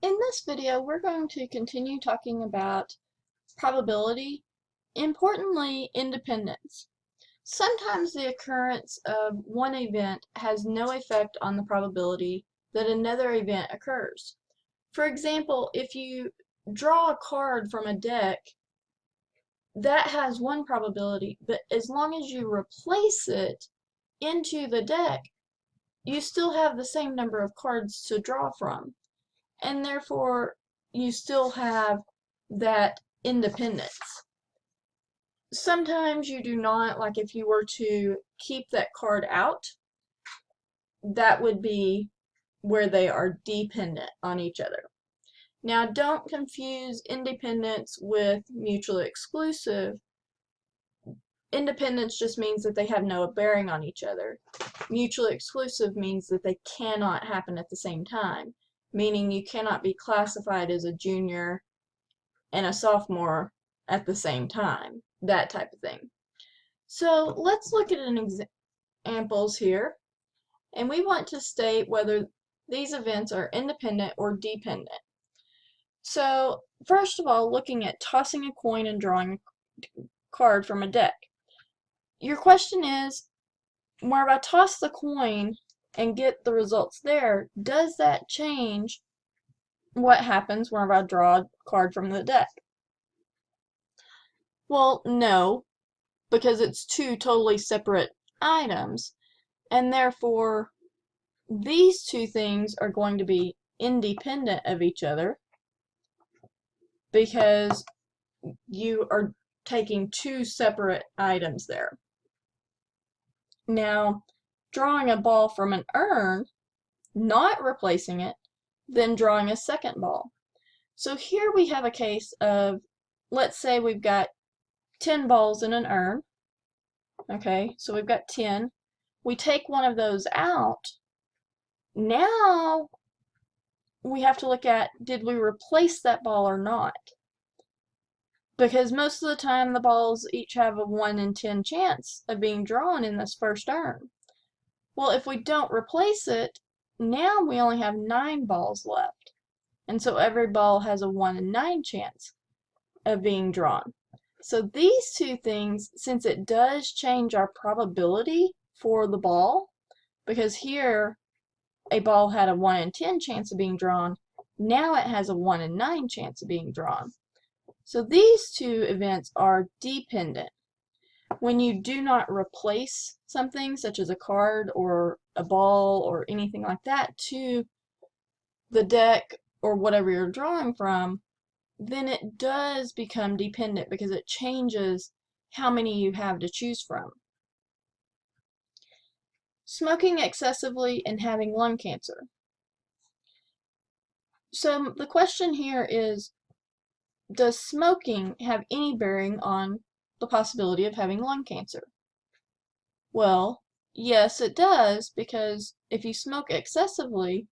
In this video, we're going to continue talking about probability, importantly, independence. Sometimes the occurrence of one event has no effect on the probability that another event occurs. For example, if you draw a card from a deck, that has one probability, but as long as you replace it into the deck, you still have the same number of cards to draw from. And therefore you still have that independence. Sometimes you do not, like if you were to keep that card out, that would be where they are dependent on each other. Now don't confuse independence with mutually exclusive. Independence just means that they have no bearing on each other. Mutually exclusive means that they cannot happen at the same time, meaning you cannot be classified as a junior and a sophomore at the same time, that type of thing. So let's look at an examples here, and we want to state whether these events are independent or dependent. So first of all, looking at tossing a coin and drawing a card from a deck. Your question is, where if I toss the coin and get the results there, does that change what happens whenever I draw a card from the deck? Well, no, because it's two totally separate items, and therefore these two things are going to be independent of each other because you are taking two separate items there. Now, drawing a ball from an urn, not replacing it, then drawing a second ball. So here we have a case of, let's say we've got 10 balls in an urn. Okay, so we've got 10. We take one of those out. Now we have to look at, did we replace that ball or not? Because most of the time the balls each have a 1 in 10 chance of being drawn in this first urn. Well, if we don't replace it, now we only have 9 balls left. And so every ball has a 1 in 9 chance of being drawn. So these two things, since it does change our probability for the ball, because here a ball had a 1 in 10 chance of being drawn, now it has a 1 in 9 chance of being drawn. So these two events are dependent. When you do not replace something, such as a card or a ball or anything like that, to the deck or whatever you're drawing from, then it does become dependent because it changes how many you have to choose from. Smoking excessively and having lung cancer. So the question here is, does smoking have any bearing on the possibility of having lung cancer? Well, yes, it does, because if you smoke excessively,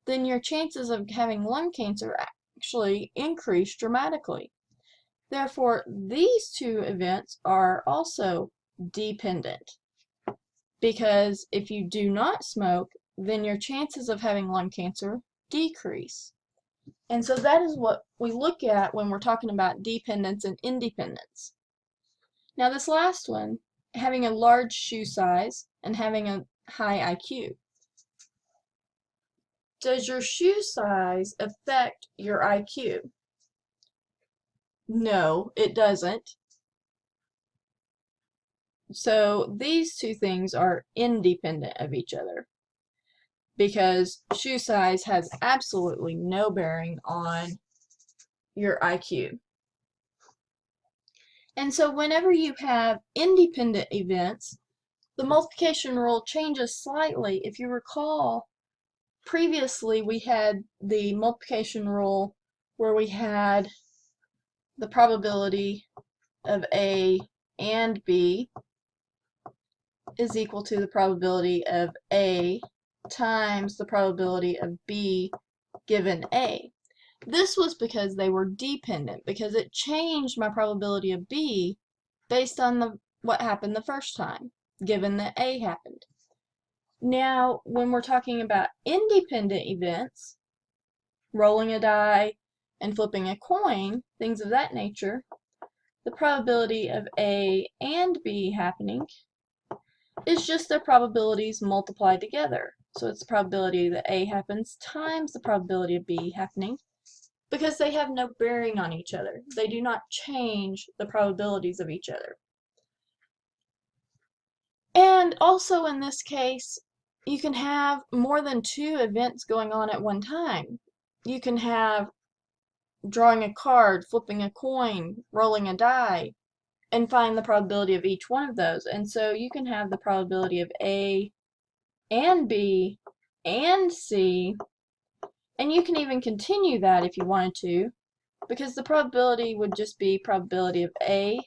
then your chances of having lung cancer actually increase dramatically. Therefore, these two events are also dependent, because if you do not smoke, then your chances of having lung cancer decrease. And so that is what we look at when we're talking about dependence and independence. Now this last one, having a large shoe size and having a high IQ. Does your shoe size affect your IQ? No, it doesn't. So these two things are independent of each other, because shoe size has absolutely no bearing on your IQ. And so whenever you have independent events, the multiplication rule changes slightly. If you recall, previously we had the multiplication rule where we had the probability of A and B is equal to the probability of A times the probability of B given A. This was because they were dependent, because it changed my probability of B based on what happened the first time, given that A happened. Now, when we're talking about independent events, rolling a die, and flipping a coin, things of that nature, the probability of A and B happening is just their probabilities multiplied together. So it's the probability that A happens times the probability of B happening, because they have no bearing on each other. They do not change the probabilities of each other. And also in this case, you can have more than two events going on at one time. You can have drawing a card, flipping a coin, rolling a die, and find the probability of each one of those. And so you can have the probability of A and B and C, and you can even continue that if you wanted to, because the probability would just be probability of A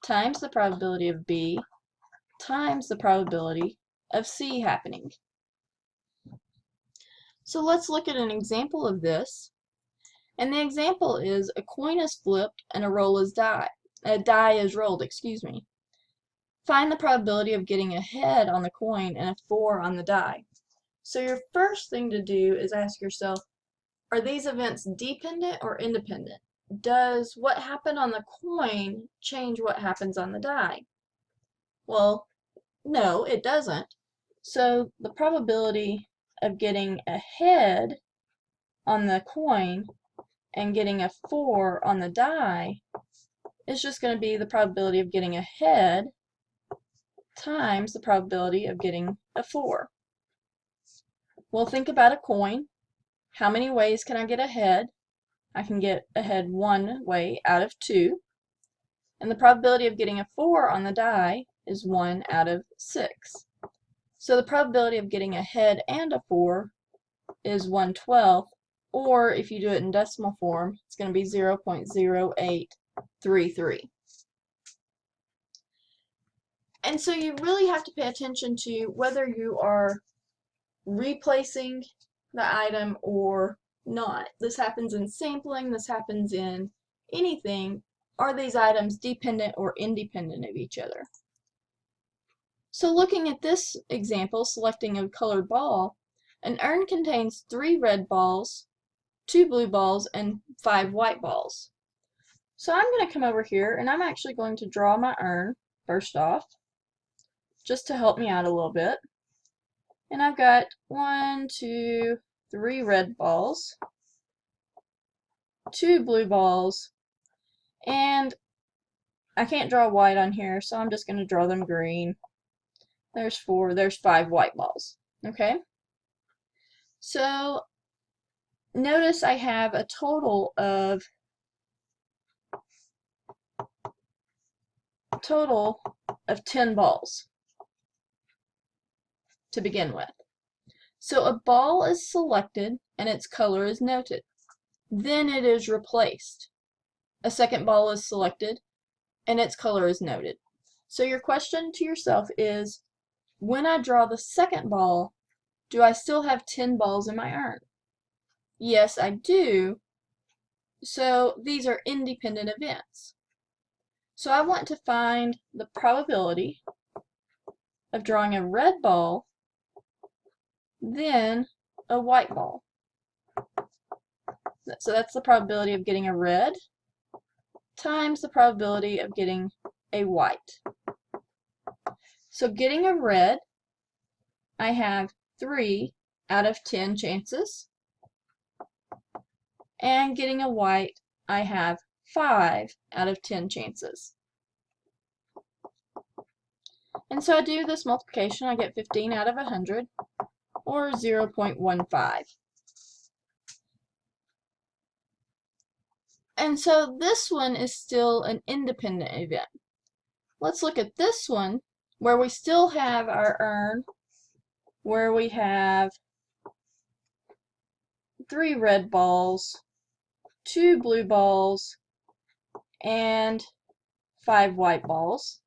times the probability of B times the probability of C happening. So let's look at an example of this. And the example is a coin is flipped and a die is rolled, excuse me. Find the probability of getting a head on the coin and a 4 on the die. So your first thing to do is ask yourself, are these events dependent or independent? Does what happened on the coin change what happens on the die? Well, no, it doesn't. So the probability of getting a head on the coin and getting a 4 on the die is just going to be the probability of getting a head times the probability of getting a 4. Well, think about a coin. How many ways can I get a head? I can get a head one way out of 2. And the probability of getting a 4 on the die is 1 out of 6. So the probability of getting a head and a 4 is 1/12, or if you do it in decimal form, it's going to be 0.0833. And so you really have to pay attention to whether you are replacing the item or not. This happens in sampling, this happens in anything. Are these items dependent or independent of each other? So looking at this example, selecting a colored ball, an urn contains 3 red balls, 2 blue balls, and 5 white balls. So I'm going to come over here and I'm actually going to draw my urn first off, just to help me out a little bit. And I've got 1, 2, 3 red balls, 2 blue balls, and I can't draw white on here, so I'm just going to draw them green. There's 4, there's 5 white balls. Okay? So notice I have a total of 10 balls to begin with. So a ball is selected and its color is noted. Then it is replaced. A second ball is selected and its color is noted. So your question to yourself is, when I draw the second ball, do I still have 10 balls in my urn? Yes, I do. So these are independent events. So I want to find the probability of drawing a red ball, then a white ball. So that's the probability of getting a red times the probability of getting a white. So getting a red, I have 3 out of 10 chances. And getting a white, I have 5 out of 10 chances. And so I do this multiplication, I get 15 out of 100, or 0.15. And so this one is still an independent event. Let's look at this one, where we still have our urn, where we have 3 red balls, 2 blue balls, and 5 white balls.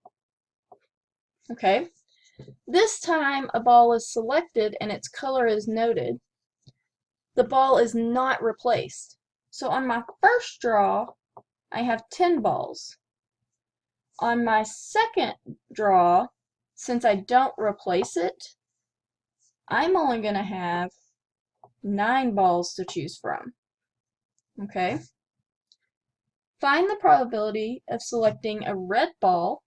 Okay, this time a ball is selected and its color is noted. The ball is not replaced. So on my first draw, I have 10 balls. On my second draw, since I don't replace it, I'm only going to have 9 balls to choose from. Okay. Find the probability of selecting a red ball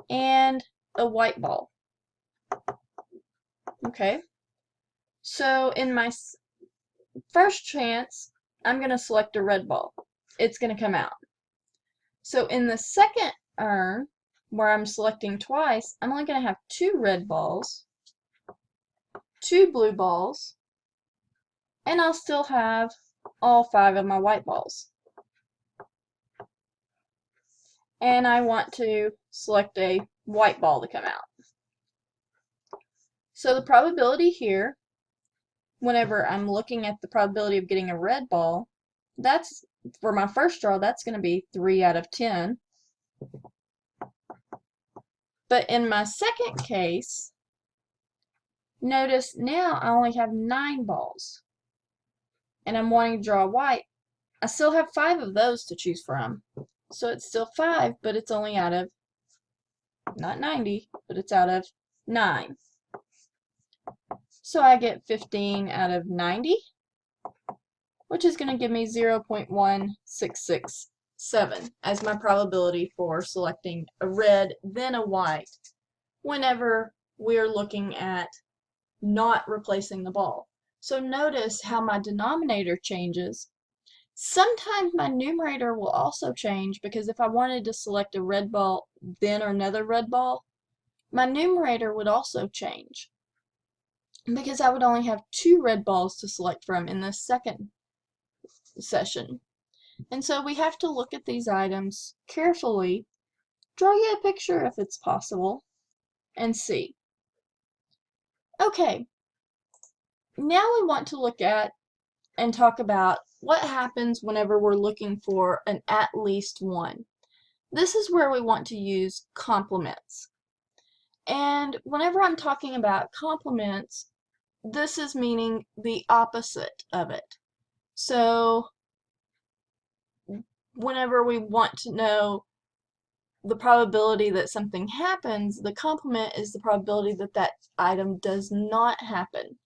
and a white ball. Okay. So in my first chance, I'm going to select a red ball. It's going to come out. So in the second urn, where I'm selecting twice, I'm only going to have 2 red balls, 2 blue balls, and I'll still have all 5 of my white balls. And I want to select a white ball to come out. So the probability here, whenever I'm looking at the probability of getting a red ball, that's, for my first draw, that's going to be 3 out of 10. But in my second case, notice now I only have 9 balls. And I'm wanting to draw white. I still have 5 of those to choose from. So it's still 5, but it's only out of, not 90, but it's out of 9. So I get 15 out of 90, which is going to give me 0.1667 as my probability for selecting a red, then a white, whenever we're looking at not replacing the ball. So notice how my denominator changes. Sometimes my numerator will also change, because if I wanted to select a red ball, then another red ball, my numerator would also change, because I would only have 2 red balls to select from in the second session. And so we have to look at these items carefully, draw you a picture if it's possible, and see. Okay, now we want to look at and talk about what happens whenever we're looking for an at least one. This is where we want to use complements. And whenever I'm talking about complements, this is meaning the opposite of it. So whenever we want to know the probability that something happens, the complement is the probability that that item does not happen.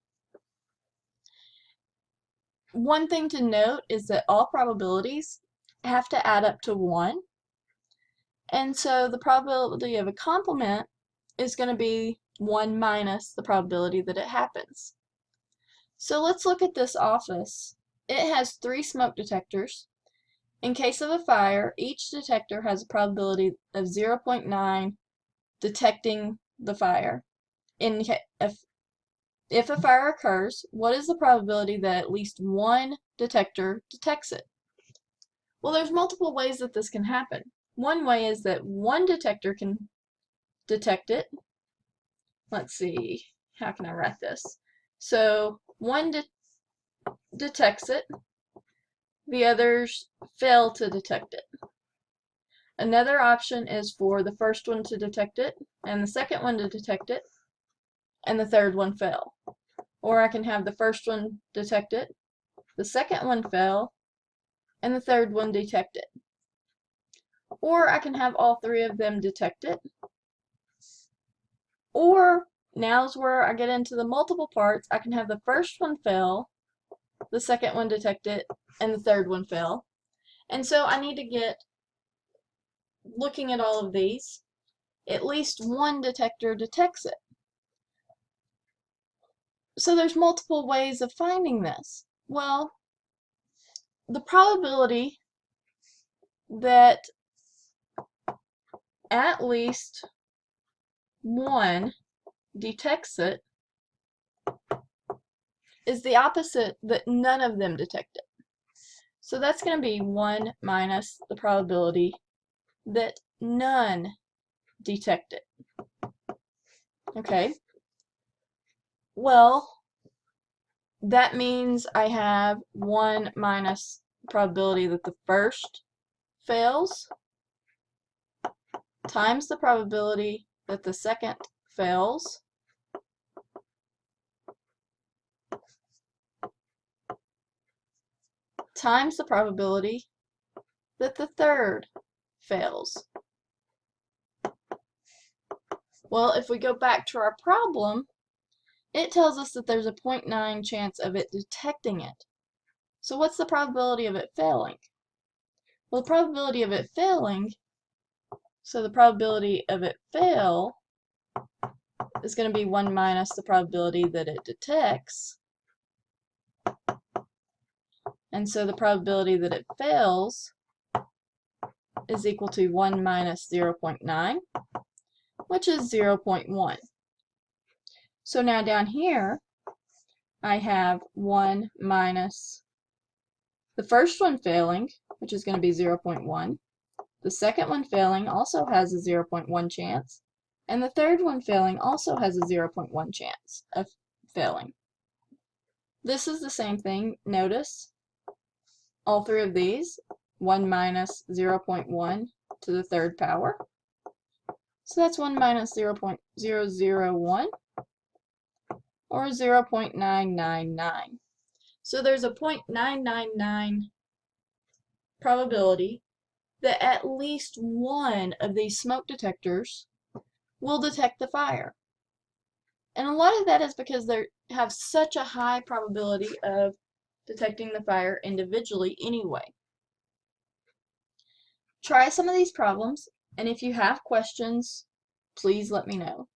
One thing to note is that all probabilities have to add up to 1. And so the probability of a complement is going to be 1 minus the probability that it happens. So let's look at this office. It has 3 smoke detectors. In case of a fire, each detector has a probability of 0.9 detecting the fire. If a fire occurs, what is the probability that at least one detector detects it? Well, there's multiple ways that this can happen. One way is that one detector can detect it. Let's see, how can I write this? So one detects it, the others fail to detect it. Another option is for the first one to detect it, and the second one to detect it, and the third one fail. Or I can have the first one detect it, the second one fail, and the third one detect it. Or I can have all 3 of them detect it. Or, now's where I get into the multiple parts, I can have the first one fail, the second one detect it, and the third one fail. And so I need to get, looking at all of these, at least one detector detects it. So there's multiple ways of finding this. Well, the probability that at least one detects it is the opposite, that none of them detect it. So that's going to be 1 minus the probability that none detect it. Okay. Well, that means I have 1 minus the probability that the first fails times the probability that the second fails times the probability that the third fails. Well, if we go back to our problem, it tells us that there's a 0.9 chance of it detecting it. So what's the probability of it failing? Well, the probability of it failing, so the probability of it fail is going to be 1 minus the probability that it detects. And so the probability that it fails is equal to 1 minus 0.9, which is 0.1. So now down here, I have 1 minus the first one failing, which is going to be 0.1. The second one failing also has a 0.1 chance. And the third one failing also has a 0.1 chance of failing. This is the same thing. Notice all three of these, 1 minus 0.1 to the third power. So that's 1 minus 0.001, or 0.999. So there's a 0.999 probability that at least one of these smoke detectors will detect the fire. And a lot of that is because they have such a high probability of detecting the fire individually anyway. Try some of these problems, and if you have questions, please let me know.